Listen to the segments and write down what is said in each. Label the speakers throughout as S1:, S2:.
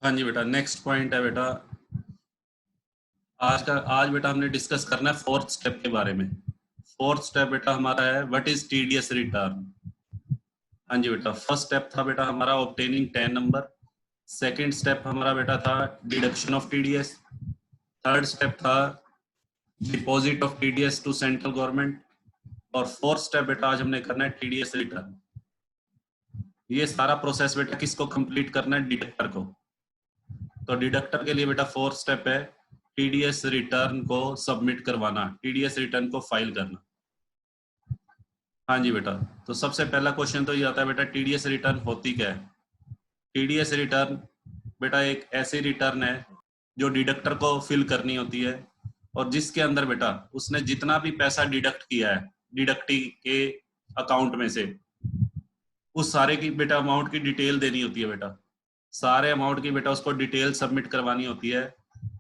S1: हाँ जी बेटा, नेक्स्ट पॉइंट है बेटा, आज बेटा हमने डिस्कस करना है फोर्थ स्टेप के बारे में। फोर्थ स्टेप बेटा हमारा है व्हाट इज टीडीएस रिटर्न। हाँ जी बेटा, फर्स्ट स्टेप था बेटा हमारा ऑब्टेनिंग 10 नंबर। सेकंड स्टेप हमारा बेटा था deduction of TDS. Third step था deposit of TDS to central government. और फोर्थ स्टेप बेटा आज हमने करना है टीडीएस रिटर्न। ये सारा प्रोसेस बेटा किसको कंप्लीट करना है? डिडक्टर को। तो डिडक्टर के लिए बेटा फोर्थ स्टेप है टीडीएस रिटर्न को सबमिट करवाना, टीडीएस रिटर्न को फाइल करना। हाँ जी बेटा, तो सबसे पहला क्वेश्चन तो ये आता है बेटा टीडीएस रिटर्न होती क्या है? टीडीएस रिटर्न बेटा एक ऐसी रिटर्न है जो डिडक्टर को फिल करनी होती है और जिसके अंदर बेटा उसने जितना भी पैसा डिडक्ट किया है डिडक्टी के अकाउंट में से, उस सारे की बेटा अमाउंट की डिटेल देनी होती है बेटा। सारे अमाउंट की बेटा उसको डिटेल सबमिट करवानी होती है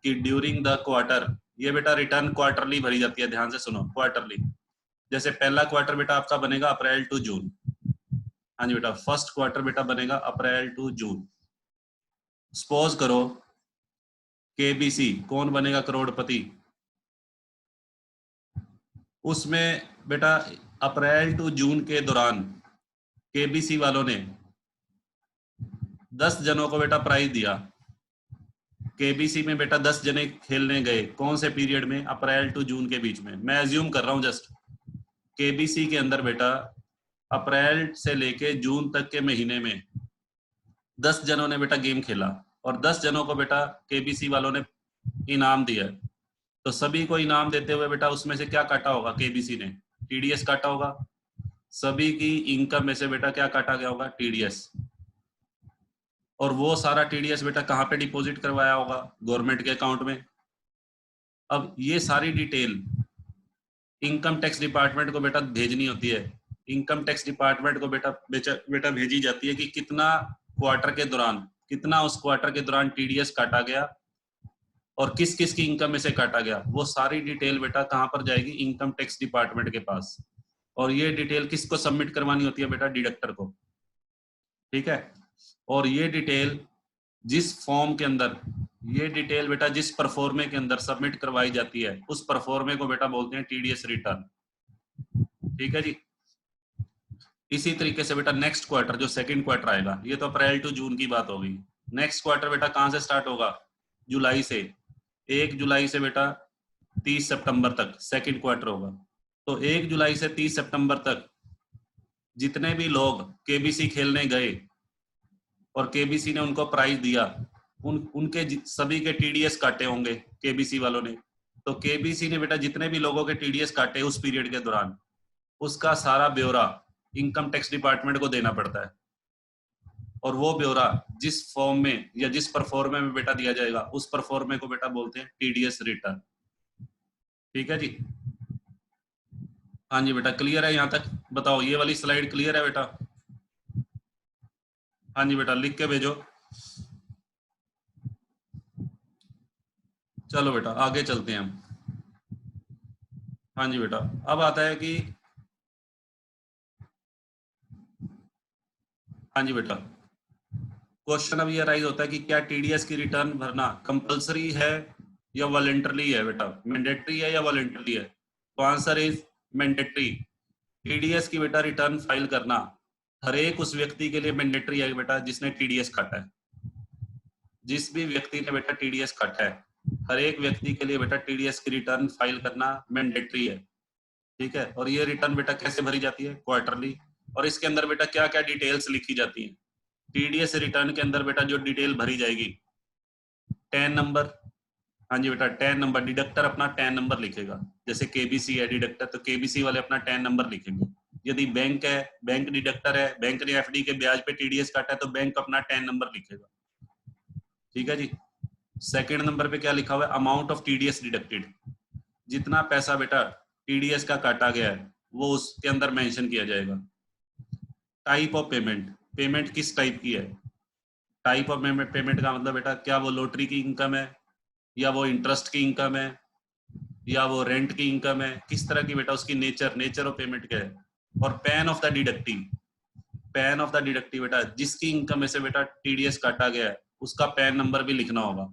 S1: कि ड्यूरिंग द क्वार्टर, ये बेटा रिटर्न क्वार्टरली भरी जाती है, ध्यान से सुनो, क्वार्टरली। जैसे पहला क्वार्टर बेटा आपका बनेगा अप्रैल टू जून। हाँ जी बेटा, फर्स्ट क्वार्टर बेटा बनेगा अप्रैल टू जून। सपोज करो केबीसी, कौन बनेगा करोड़पति, उसमें बेटा अप्रैल टू जून के दौरान केबीसी वालों ने 10 जनों को बेटा प्राइज दिया। केबीसी में बेटा 10 जने खेलने गए, कौन से पीरियड में? अप्रैल टू जून के बीच में। मैं एज्यूम कर रहा हूं जस्ट, केबीसी के अंदर बेटा अप्रैल से लेके जून तक के महीने में 10 जनों ने बेटा गेम खेला और 10 जनों को बेटा केबीसी वालों ने इनाम दिया। तो सभी को इनाम देते हुए बेटा उसमें से क्या काटा होगा? केबीसी ने टीडीएस काटा होगा। सभी की इनकम में से बेटा क्या काटा गया होगा? टीडीएस। और वो सारा टीडीएस बेटा कहाँ पे डिपॉजिट करवाया होगा? गवर्नमेंट के अकाउंट में। अब ये सारी डिटेल इनकम टैक्स डिपार्टमेंट को बेटा भेजनी होती है। इनकम टैक्स डिपार्टमेंट को बेटा भेजी जाती है कि कितना क्वार्टर के दौरान, कितना उस क्वार्टर के दौरान टीडीएस काटा गया और किस किस की इनकम में से काटा गया। वो सारी डिटेल बेटा कहाँ पर जाएगी? इनकम टैक्स डिपार्टमेंट के पास। और ये डिटेल किसको सबमिट करवानी होती है बेटा? डिडक्टर को। ठीक है, और ये डिटेल जिस फॉर्म के अंदर, ये डिटेल बेटा जिस परफॉर्मे के अंदर सबमिट करवाई जाती है उस परफॉर्मे को बेटा बोलते हैं टीडीएस रिटर्न। ठीक है जी। इसी तरीके से बेटा नेक्स्ट क्वार्टर, जो सेकंड क्वार्टर आएगा, ये तो अप्रैल टू जून की बात होगी। नेक्स्ट क्वार्टर बेटा कहां से स्टार्ट होगा? जुलाई से। 1 जुलाई से बेटा 30 सितंबर तक सेकंड क्वार्टर होगा। तो 1 जुलाई से 30 सितंबर तक जितने भी लोग केबीसी खेलने गए और केबीसी ने उनको प्राइज दिया, उनके सभी के टीडीएस काटे होंगे केबीसी वालों ने। तो केबीसी ने बेटा जितने भी लोगों के टीडीएस काटे उस पीरियड के दौरान, उसका सारा ब्यौरा इनकम टैक्स डिपार्टमेंट को देना पड़ता है। और वो ब्यौरा जिस फॉर्म में या जिस परफॉर्मे में बेटा दिया जाएगा उस परफॉर्मे को बेटा बोलते हैं टीडीएस रिटर्न। ठीक है जी। हाँ जी बेटा, क्लियर है यहाँ तक? बताओ, ये वाली स्लाइड क्लियर है बेटा? हाँ जी बेटा, लिख के भेजो। चलो बेटा आगे चलते हैं हम। हाँ जी बेटा, अब आता है कि, हाँ जी बेटा, क्वेश्चन अब ये राइज होता है कि क्या टीडीएस की रिटर्न भरना कंपलसरी है या वॉलंटरी है बेटा? मैंडेटरी है या वॉलंटरी है? तो आंसर इज मैंडेटरी। टीडीएस की बेटा रिटर्न फाइल करना हर एक उस व्यक्ति के लिए मैंडेटरी है बेटा जिसने टीडीएस काटा है। जिस भी व्यक्ति ने बेटा टीडीएस काटा है, हर एक व्यक्ति के लिए बेटा टीडीएस की रिटर्न फाइल करना मैंडेटरी है। ठीक है, और ये रिटर्न बेटा कैसे भरी जाती है? क्वार्टरली। और इसके अंदर बेटा क्या क्या डिटेल्स लिखी जाती है? टीडीएस रिटर्न के अंदर बेटा जो डिटेल भरी जाएगी, 10 नंबर। हाँ जी बेटा, 10 नंबर, डिडक्टर अपना 10 नंबर लिखेगा। जैसे केबीसी है डिडक्टर, तो केबीसी वाले अपना 10 नंबर लिखेंगे। यदि बैंक है, बैंक डिडक्टर है, बैंक ने एफडी के ब्याज पे टीडीएस काटा है, तो बैंक अपना 10 नंबर लिखेगा। ठीक है जी। सेकंड नंबर पे क्या लिखा हुआ है? Amount of TDS deducted. जितना पैसा बेटा टीडीएस का काटा गया है वो उसके अंदर मेंशन किया जाएगा। टाइप ऑफ पेमेंट, पेमेंट किस टाइप की है? टाइप ऑफ पेमेंट का मतलब बेटा क्या वो लॉटरी की इनकम है, या वो इंटरेस्ट की इनकम है, या वो रेंट की इनकम है? किस तरह की बेटा उसकी नेचर ऑफ पेमेंट क्या है? और pan of the deductive, pan of the deductive बेटा जिसकी इनकम में से बेटा टीडीएस काटा गया है उसका पैन नंबर भी लिखना होगा।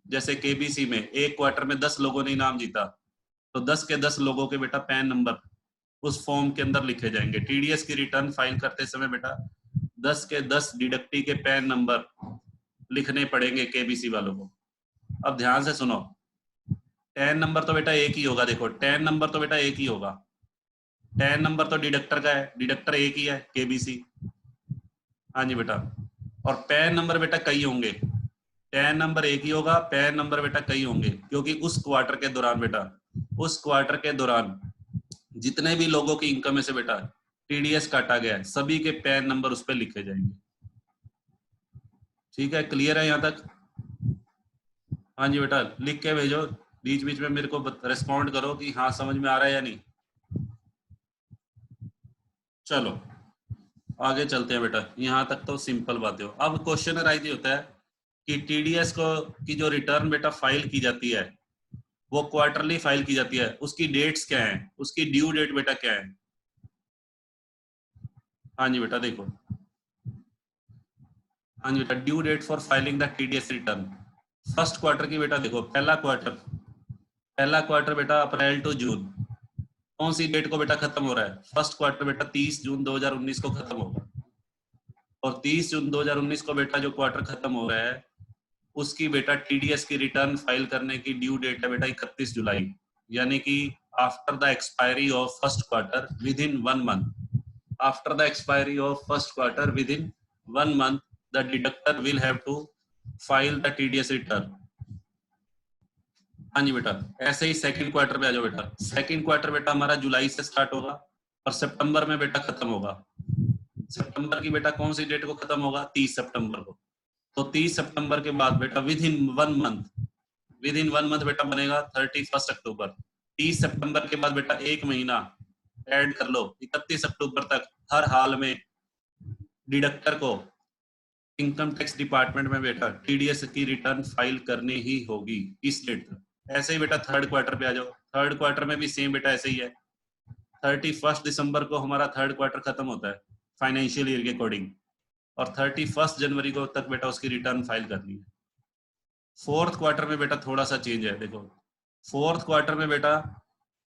S1: जैसे केबीसी में एक क्वार्टर में 10 लोगों ने इनाम जीता, तो 10 के 10 लोगों के बेटा पैन नंबर उस फॉर्म के अंदर लिखे जाएंगे। टीडीएस की रिटर्न फाइल करते समय बेटा 10 के 10 डिडक्टी के पैन नंबर लिखने पड़ेंगे केबीसी वालों को। अब ध्यान से सुनो, टैन नंबर तो बेटा एक ही होगा। देखो टैन नंबर तो बेटा एक ही होगा, टैन नंबर तो डिडक्टर का है, डिडक्टर एक ही है केबीसी। हाँ जी बेटा, और पैन नंबर बेटा कई होंगे, टैन नंबर एक ही होगा, पैन नंबर बेटा कई होंगे, क्योंकि उस क्वार्टर के दौरान बेटा, उस क्वार्टर के दौरान जितने भी लोगों की इनकम में से बेटा टीडीएस काटा गया है, सभी के पैन नंबर उस पर लिखे जाएंगे। ठीक है, क्लियर है यहाँ तक? हाँ जी बेटा, लिख के भेजो, बीच बीच में मेरे को रेस्पॉन्ड करो कि हाँ समझ में आ रहा है या नहीं। चलो आगे चलते हैं बेटा, यहाँ तक तो सिंपल बातें हो। अब क्वेश्चन राइज होता है कि टीडीएस को की जो रिटर्न बेटा फाइल की जाती है वो क्वार्टरली फाइल की जाती है, उसकी डेट्स क्या है, उसकी ड्यू डेट बेटा क्या है? हाँ जी बेटा देखो, हाँ जी बेटा, due date for filing the TDS return first quarter की बेटा देखो, पहला क्वार्टर बेटा अप्रैल टू जून, कौन सी डेट को बेटा खत्म हो रहा है? फर्स्ट क्वार्टर बेटा 30 जून 2019 को खत्म होगा, और 30 जून 2019 को बेटा जो क्वार्टर खत्म हो रहा है उसकी बेटा टीडीएस की रिटर्न फाइल करने की ड्यू डेट है बेटा 31 जुलाई, यानी कि after the expiry of first quarter within 1 month, after the expiry of first quarter within 1 month the deductor will have to file the TDS return. हाँ जी बेटा, ऐसे ही सेकंड क्वार्टर पे आ जाओ बेटा, सेकंड क्वार्टर बेटा हमारा जुलाई से स्टार्ट होगा और सितंबर में बेटा खत्म होगा। सितंबर की बेटा कौन सी डेट को खत्म होगा? 30 सितंबर को। तो 30 सितंबर के बाद बेटा विद इन 1 मंथ बेटा बनेगा 31 अक्टूबर। 30 सितंबर के बाद बेटा एक महीना ऐड कर लो, 31 अक्टूबर तक हर हाल में डिडक्टर को इनकम टैक्स डिपार्टमेंट में बेटा टीडीएस की रिटर्न फाइल करनी ही होगी इस डेट तक। ऐसे ही बेटा थर्ड क्वार्टर पे आ जाओ, थर्ड क्वार्टर में भी सेम बेटा ऐसे ही है, 31 दिसंबर को हमारा थर्ड क्वार्टर खत्म होता है फाइनेंशियल ईयर के अकॉर्डिंग, और 31 जनवरी को तक बेटा उसकी रिटर्न फाइल करनी है। फोर्थ क्वार्टर में बेटा थोड़ा सा चेंज है, देखो फोर्थ क्वार्टर में बेटा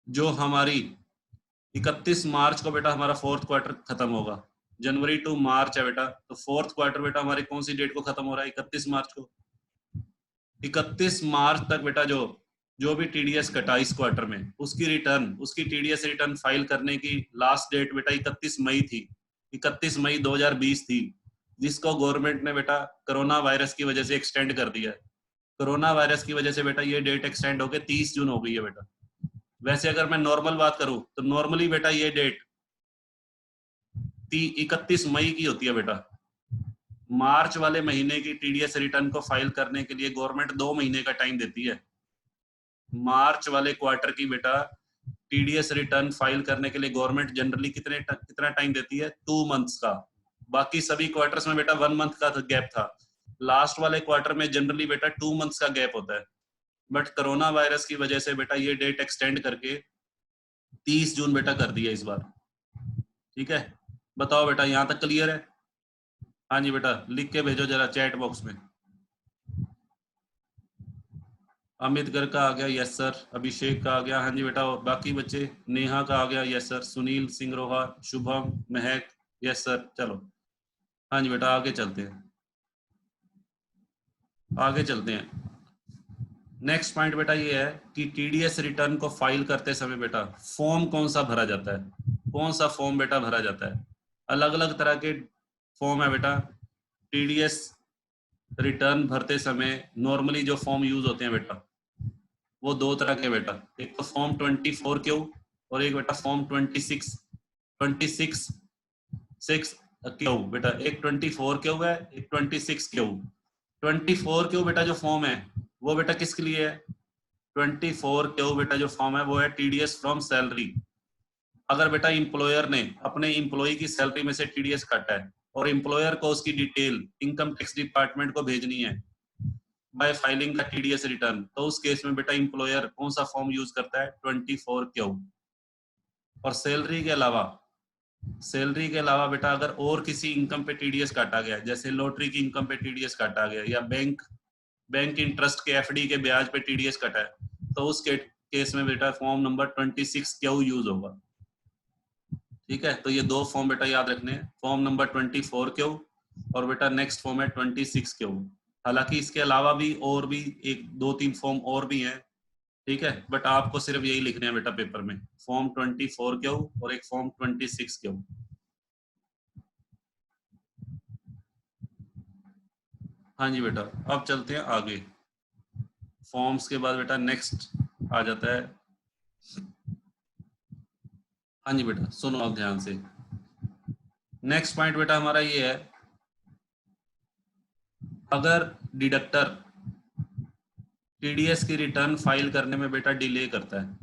S1: जो हमारी 31 मार्च को बेटा हमारा फोर्थ क्वार्टर खत्म होगा, जनवरी टू मार्च है बेटा, तो फोर्थ क्वार्टर बेटा हमारी कौन सी डेट को खत्म हो रहा है? 31 मार्च को। 31 मार्च तक बेटा जो भी टीडीएस कटा इस क्वार्टर में उसकी टीडीएस रिटर्न फाइल करने की लास्ट डेट बेटा 31 मई थी, 31 मई 2020 थी, जिसको गवर्नमेंट ने बेटा कोरोना वायरस की वजह से एक्सटेंड कर दिया है। कोरोना वायरस की वजह से बेटा ये डेट एक्सटेंड होकर 30 जून हो गई है बेटा। वैसे अगर मैं नॉर्मल बात करूं तो नॉर्मली बेटा ये डेट 31 मई की होती है बेटा। मार्च वाले महीने की टीडीएस रिटर्न को फाइल करने के लिए गवर्नमेंट 2 महीने का टाइम देती है। मार्च वाले क्वार्टर की बेटा टीडीएस रिटर्न फाइल करने के लिए गवर्नमेंट जनरली कितना टाइम देती है? 2 मंथ्स का। बाकी सभी क्वार्टर्स में बेटा 1 मंथ का गैप था, लास्ट वाले क्वार्टर में जनरली बेटा 2 मंथ्स का गैप होता है, बट कोरोना वायरस की वजह से बेटा ये डेट एक्सटेंड करके 30 जून बेटा कर दिया इस बार। ठीक है, बताओ बेटा यहाँ तक क्लियर है? हाँ जी बेटा, लिख के भेजो जरा चैट बॉक्स में। अमित गर्ग का आ गया, यस सर। अभिषेक का आ गया, हाँ जी बेटा। और बाकी बच्चे, नेहा का आ गया, यस सर। सुनील सिंगरोहा, शुभम, महक, यस सर। चलो हाँ जी बेटा, आगे चलते हैं, आगे चलते हैं। नेक्स्ट पॉइंट बेटा ये है कि टीडीएस रिटर्न को फाइल करते समय बेटा फॉर्म कौन सा भरा जाता है, कौन सा फॉर्म बेटा भरा जाता है? अलग अलग तरह के फॉर्म है बेटा। टीडीएस रिटर्न भरते समय नॉर्मली जो फॉर्म यूज होते हैं बेटा वो 2 तरह के बेटा, एक तो फॉर्म 24 क्यू और एक बेटा फॉर्म 26 क्यू बेटा। एक 24 क्यू है, एक 26 क्यू। 24 क्यू बेटा जो फॉर्म है वो बेटा किसके लिए है? 24 क्यू बेटा जो फॉर्म है वो है टीडीएस फ्रॉम सैलरी। अगर बेटा इंप्लॉयर ने अपने इंप्लॉय की सैलरी में से टीडीएस काटा है और इंप्लॉयर को उसकी डिटेल इनकम टैक्स डिपार्टमेंट को भेजनी है bye filing the TDS return, तो उस केस में बेटा इंप्लॉयर कौन सा फॉर्म यूज करता है? 24 क्यू। और सैलरी के अलावा सैलरी के अलावा बेटा अगर और किसी इनकम पे टीडीएस काटा गया, जैसे लॉटरी की इनकम पे टीडीएस काटा गया, या बैंक इंटरेस्ट के एफडी के ब्याज पे टीडीएस कटा है, तो उस केस में बेटा फॉर्म नंबर 26 क्यू यूज होगा। ठीक है, तो ये दो फॉर्म बेटा याद रखने हैं, फॉर्म नंबर 24 क्यू और बेटा नेक्स्ट फॉर्म है 26 क्यू। हालांकि इसके अलावा भी और भी एक दो तीन फॉर्म और भी हैं, ठीक है, बट आपको सिर्फ यही लिखने हैं बेटा पेपर में, फॉर्म 24 क्यू और एक फॉर्म 26 क्यू। हाँ जी बेटा, अब चलते हैं आगे। फॉर्म्स के बाद बेटा नेक्स्ट आ जाता है, हाँ जी बेटा सुनो आप ध्यान से, नेक्स्ट पॉइंट बेटा हमारा ये है, अगर डिडक्टर टीडीएस की रिटर्न फाइल करने में बेटा डिले करता है,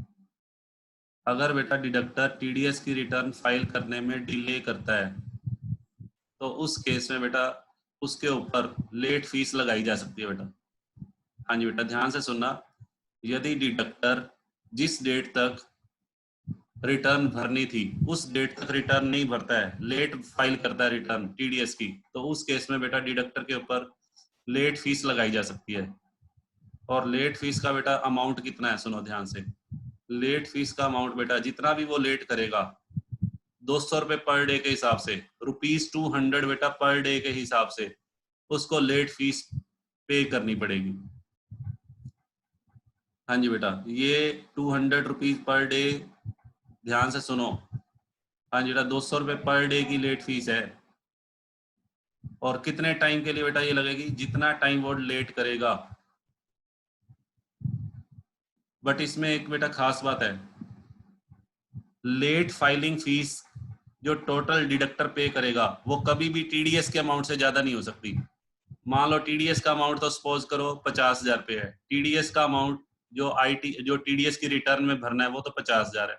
S1: अगर बेटा डिडक्टर टीडीएस की रिटर्न फाइल करने में डिले करता है, तो उस केस में बेटा उसके ऊपर लेट फीस लगाई जा सकती है बेटा। हाँ जी बेटा ध्यान से सुनना, यदि डिडक्टर जिस डेट तक रिटर्न भरनी थी उस डेट तक रिटर्न नहीं भरता है, लेट फाइल करता है रिटर्न टीडीएस की, तो उस केस में बेटा डिडक्टर के ऊपर लेट फीस लगाई जा सकती है। और लेट फीस का बेटा अमाउंट कितना है, सुनो ध्यान से, लेट फीस का अमाउंट बेटा जितना भी वो लेट करेगा 200 रुपए पर डे के हिसाब से, ₹200 बेटा पर डे के हिसाब से उसको लेट फीस पे करनी पड़ेगी। हाँ जी बेटा, ये 200 रुपीज पर डे, ध्यान से सुनो, हाँ जी बेटा 200 रुपए पर डे की लेट फीस है। और कितने टाइम के लिए बेटा ये लगेगी, जितना टाइम वो लेट करेगा। बट इसमें एक बेटा खास बात है, लेट फाइलिंग फीस जो टोटल डिडक्टर पे करेगा वो कभी भी टीडीएस के अमाउंट से ज्यादा नहीं हो सकती। मान लो टीडीएस का अमाउंट तो सपोज करो 50,000 पे है, टीडीएस का अमाउंट जो टीडीएस की रिटर्न में भरना है वो तो 50,000 है,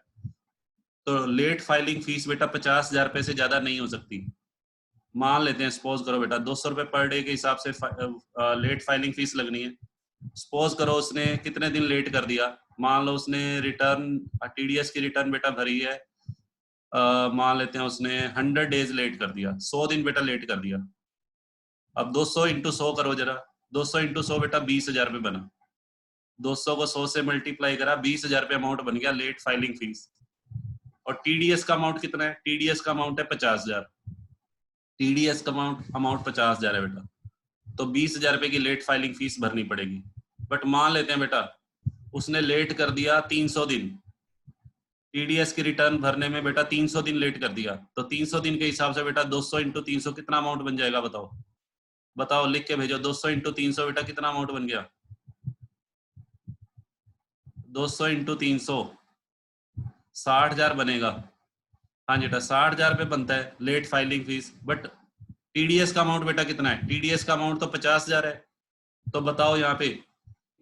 S1: तो लेट फाइलिंग फीस बेटा 50,000 रुपए से ज्यादा नहीं हो सकती। मान लेते हैं, सपोज करो बेटा 200 रुपए पर डे के हिसाब से लेट फाइलिंग फीस लगनी है। सपोज करो उसने कितने दिन लेट कर दिया, मान लो उसने रिटर्न टीडीएस की रिटर्न बेटा भरी है, मान लेते हैं उसने 100 डेज लेट कर दिया, 100 दिन बेटा लेट कर दिया। अब 200 इंटू 100 करो जरा, 200 इंटू 100 बेटा 20,000 रुपये बना, 200 को 100 से मल्टीप्लाई करा, 20,000 रुपये अमाउंट बन गया लेट फाइलिंग फीस। और टीडीएस का अमाउंट कितना है, टीडीएस का अमाउंट है 50,000, टीडीएस का अमाउंट 50,000 है बेटा, तो 20,000 रुपए की लेट फाइलिंग फीस भरनी पड़ेगी। बट मान लेते हैं बेटा उसने लेट कर दिया 300 दिन, टीडीएस की रिटर्न भरने में बेटा 300 दिन लेट कर दिया, तो 300 दिन के हिसाब से बेटा 200 इंटू 300 कितना अमाउंट बन जाएगा, बताओ बताओ, लिख के भेजो, 200 इंटू 300 बेटा कितना अमाउंट बन गया, 200 इंटू 300 60,000 बनेगा। हाँ जी बेटा 60,000 रुपये बनता है late filing fees, but TDS का अमाउंट बेटा कितना है, टीडीएस का अमाउंट तो 50,000 है, तो बताओ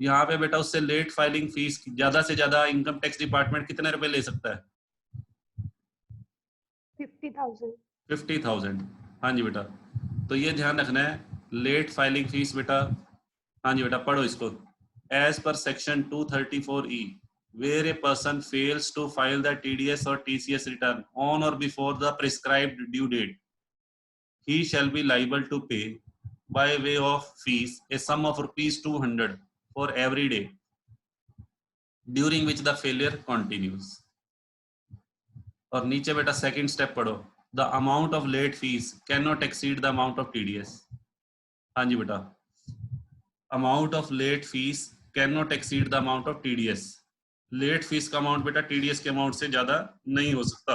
S1: यहाँ पे बेटा उससे लेट फाइलिंग फीस ज्यादा से ज्यादा इनकम टैक्स डिपार्टमेंट कितने रुपए ले सकता है,
S2: 50,000।
S1: 50,000। हाँ जी बेटा, तो ये ध्यान रखना है, लेट फाइलिंग फीस बेटा, हाँ जी बेटा पढ़ो इसको, as per section 234E, where a person fails to file the TDS or TCS return on or before the prescribed due date, he shall be liable to pay by way of fees a sum of ₹200 for every day during which the failure continues। और नीचे बेटा second step पढ़ो, the amount of late fees can not exceed the amount of TDS. हाँ जी बेटा, amount of late fees can not exceed the amount of TDS, late fees का amount बेटा TDS के अमाउंट से ज्यादा नहीं हो सकता।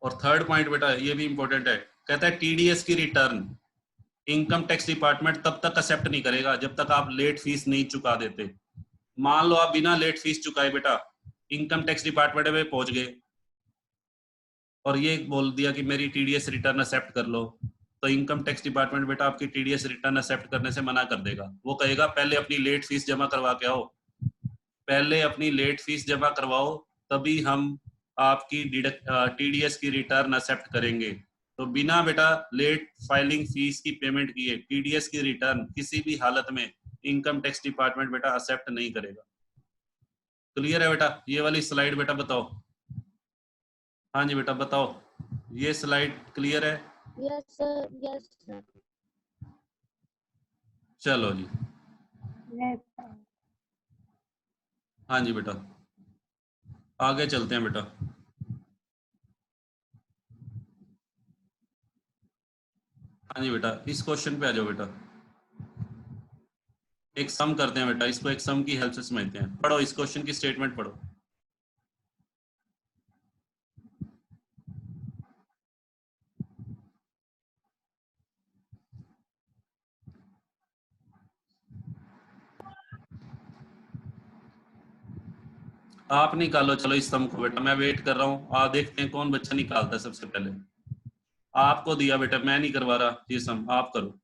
S1: और थर्ड पॉइंट बेटा ये भी इंपॉर्टेंट है, कहता है टीडीएस की रिटर्न इनकम टैक्स डिपार्टमेंट तब तक एक्सेप्ट नहीं करेगा जब तक आप लेट फीस नहीं चुका देते। मान लो आप बिना लेट फीस चुकाए बेटा इनकम टैक्स डिपार्टमेंट में पहुंच गए और ये बोल दिया कि मेरी टीडीएस रिटर्न एक्सेप्ट कर लो, तो इनकम टैक्स डिपार्टमेंट बेटा आपकी टीडीएस रिटर्न एक्सेप्ट करने से मना कर देगा। वो कहेगा पहले अपनी लेट फीस जमा करवा के आओ, पहले अपनी लेट फीस जमा करवाओ, तभी हम आपकी टीडीएस की रिटर्न एक्सेप्ट करेंगे। तो बिना बेटा लेट फाइलिंग फीस की पेमेंट किए टीडीएस की रिटर्न किसी भी हालत में इनकम टैक्स डिपार्टमेंट बेटा एक्सेप्ट नहीं करेगा। क्लियर है बेटा, ये वाली स्लाइड बेटा बताओ। हाँ जी बेटा बताओ, ये स्लाइड क्लियर है?
S2: Yes sir, yes sir.
S1: चलो जी, हाँ जी बेटा आगे चलते हैं बेटा। हाँ जी बेटा इस क्वेश्चन पे आ जाओ बेटा। एक सम करते हैं बेटा, इसको एक सम की हेल्प से समझते हैं। पढ़ो इस क्वेश्चन की स्टेटमेंट पढ़ो। आप निकालो चलो इस सम को बेटा, मैं वेट कर रहा हूँ। आप देखते हैं कौन बच्चा निकालता है सबसे पहले। आपको दिया बेटा, मैं नहीं करवा रहा ये सम, आप करो।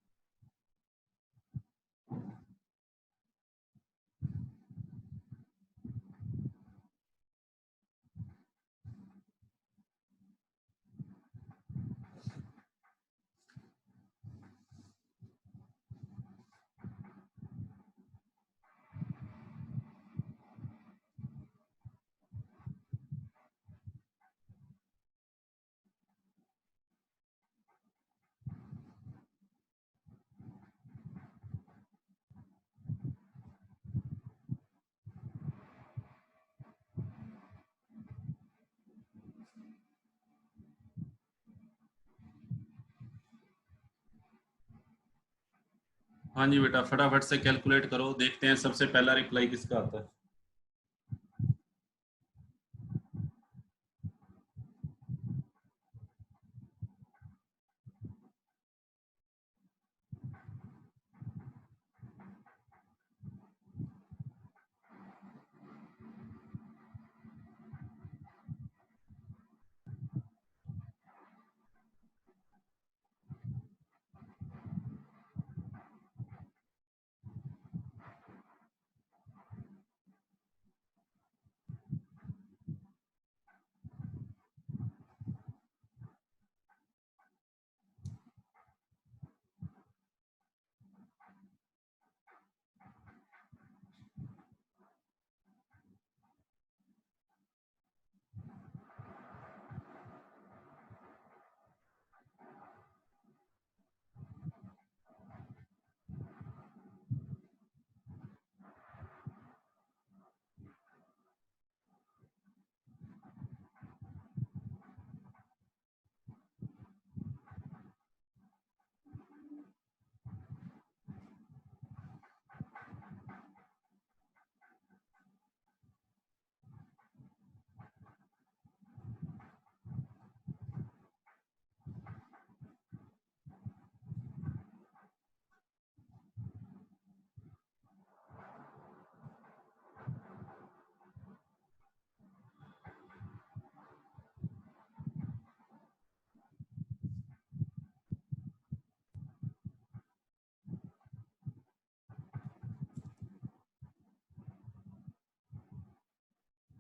S1: हाँ जी बेटा फटाफट से कैलकुलेट करो, देखते हैं सबसे पहला रिप्लाई किसका आता है।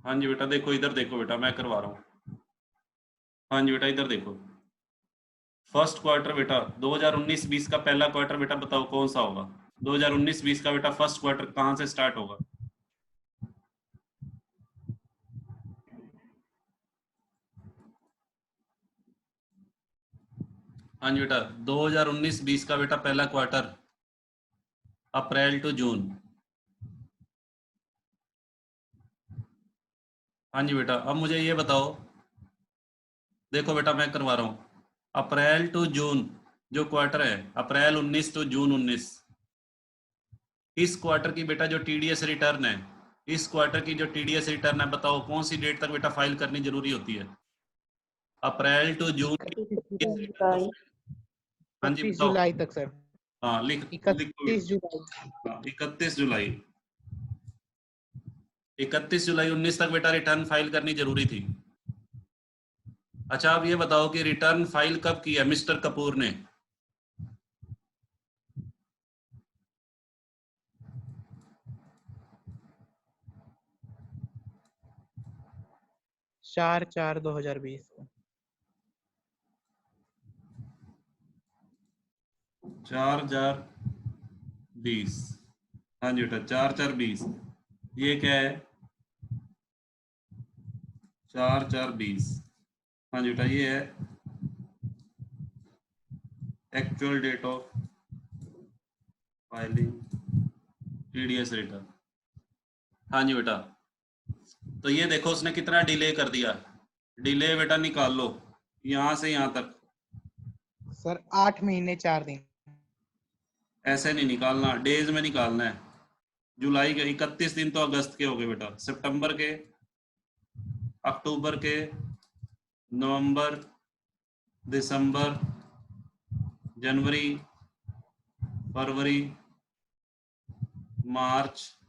S1: हाँ जी बेटा देखो, इधर देखो बेटा, मैं करवा रहा हूँ। हाँ जी बेटा इधर देखो, फर्स्ट क्वार्टर बेटा 2019-20 का पहला क्वार्टर बेटा बताओ कौन सा होगा। 2019-20 का बेटा फर्स्ट क्वार्टर कहाँ से स्टार्ट होगा? हाँ जी बेटा 2019-20 का बेटा पहला क्वार्टर अप्रैल टू जून। हाँ जी बेटा अब मुझे ये बताओ, देखो बेटा मैं करवा रहा हूँ, अप्रैल टू जून जो क्वार्टर है, अप्रैल 19 टू जून 19, इस क्वार्टर की बेटा जो टीडीएस रिटर्न है, इस क्वार्टर की जो टीडीएस रिटर्न है बताओ कौन सी डेट तक बेटा फाइल करनी जरूरी होती है? अप्रैल टू जून की TDS रिटर्न को हाँ जी
S3: 31
S1: बताओ।
S3: जुलाई तक सर।
S1: हाँ लिख लिखो
S3: 31 जुलाई।
S1: हाँ 31 जुलाई, 31 जुलाई 19 तक बेटा रिटर्न फाइल करनी जरूरी थी। अच्छा आप ये बताओ कि रिटर्न फाइल कब किया मिस्टर कपूर ने?
S3: 4/4/2020 को।
S1: 4/4/20। हाँ जी बेटा 4/4/20, ये क्या है? 4/4/20 हाँ जी बेटा, ये है actual date of filing TDS return. हाँ जी बेटा, तो ये देखो उसने कितना डिले कर दिया। डिले बेटा निकाल लो यहाँ से यहाँ तक।
S3: सर 8 महीने 4 दिन।
S1: ऐसे नहीं निकालना, डेज में निकालना है। जुलाई के 31 दिन तो अगस्त के हो गए बेटा, सितंबर के, अक्टूबर के, नवंबर, दिसंबर, जनवरी, फरवरी, मार्च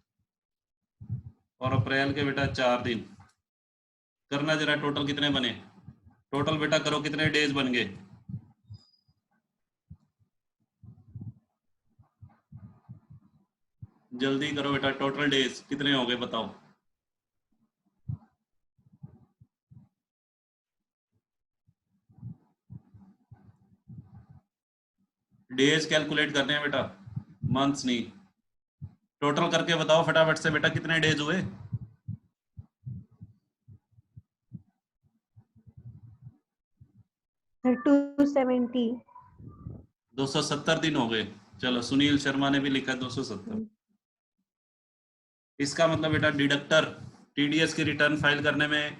S1: और अप्रैल के बेटा 4 दिन। करना जरा टोटल कितने बने, टोटल बेटा करो कितने डेज बन गए। जल्दी करो बेटा, टोटल डेज कितने हो गए बताओ। डेज कैलकुलेट करने हैं बेटा, मंथ्स नहीं। टोटल करके बताओ फटाफट से बेटा कितने डेज हुए।
S2: सर 270।
S1: 270 दिन हो गए। चलो सुनील शर्मा ने भी लिखा 270। इसका मतलब बेटा डिडक्टर टीडीएस की रिटर्न फाइल करने में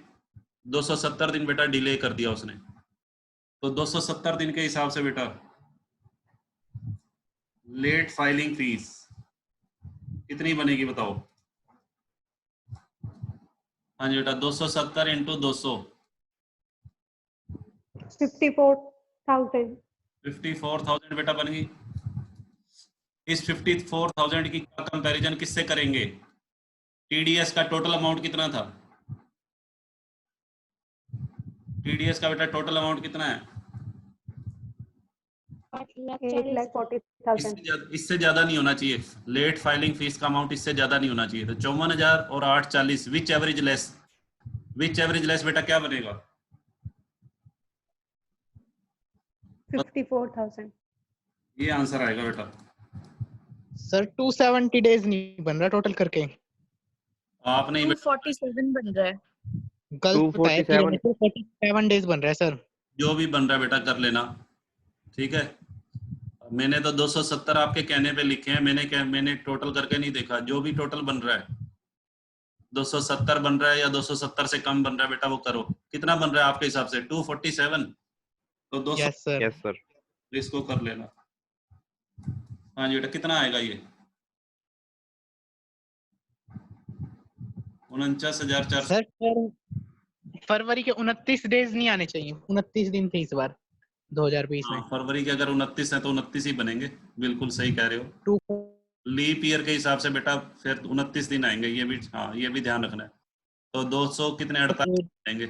S1: 270 दिन बेटा डिले कर दिया उसने। तो 270 दिन के हिसाब से बेटा लेट फाइलिंग फीस कितनी बनेगी बताओ। हाँ जी बेटा, 270 इंटू 200
S2: 54,000।
S1: 54,000 बेटा बन गई। इस 54,000 की कंपैरिजन किससे करेंगे, टीडीएस का टोटल अमाउंट कितना था। टीडीएस का बेटा टोटल अमाउंट कितना है,
S2: 8,40,000।
S1: इससे ज्यादा नहीं होना चाहिए। लेट फाइलिंग फीस का अमाउंट इससे ज्यादा नहीं होना चाहिए। तो 54,000 और 840 विच एवरेज लेस बेटा क्या बनेगा।
S2: 54,000।
S1: ये आंसर आएगा बेटा।
S3: सर 270 डेज नहीं बन रहा टोटल करके।
S1: आपने
S4: 247 बन रहा है।
S3: गलत बताया कि 47 डेज बन रहा है सर।
S1: जो भी बन रहा है बेटा कर लेना, ठीक है। मैंने तो 270 आपके कहने पे लिखे हैं, मैंने टोटल करके नहीं देखा। जो भी टोटल बन रहा है 270 बन रहा है या 270 से कम बन रहा है बेटा वो करो। कितना बन रहा है आपके हिसाब से 247, तो 200
S3: यस सर।
S5: Yes sir.
S1: इसको कर लेना। हाँ जी बेटा कितना आएगा ये 49,400।
S3: सर फरवरी के 29 डेज नहीं आने चाहिए, 29 दिन थे इस बार 2020 में।
S1: हाँ, फरवरी के अगर 29 है तो 29 ही बनेंगे, बिल्कुल सही कह रहे हो।
S3: 2
S1: लीप ईयर के हिसाब से बेटा फिर 29 दिन आएंगे, ये भी हाँ ये भी ध्यान रखना है। तो 200 कितने 48 आएंगे,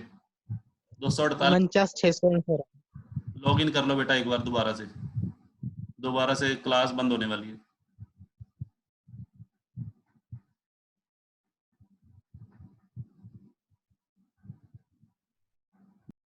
S1: 248।
S3: 49,600।
S1: लॉग इन कर लो बेटा एक बार दोबारा से क्लास बंद होने वाली है।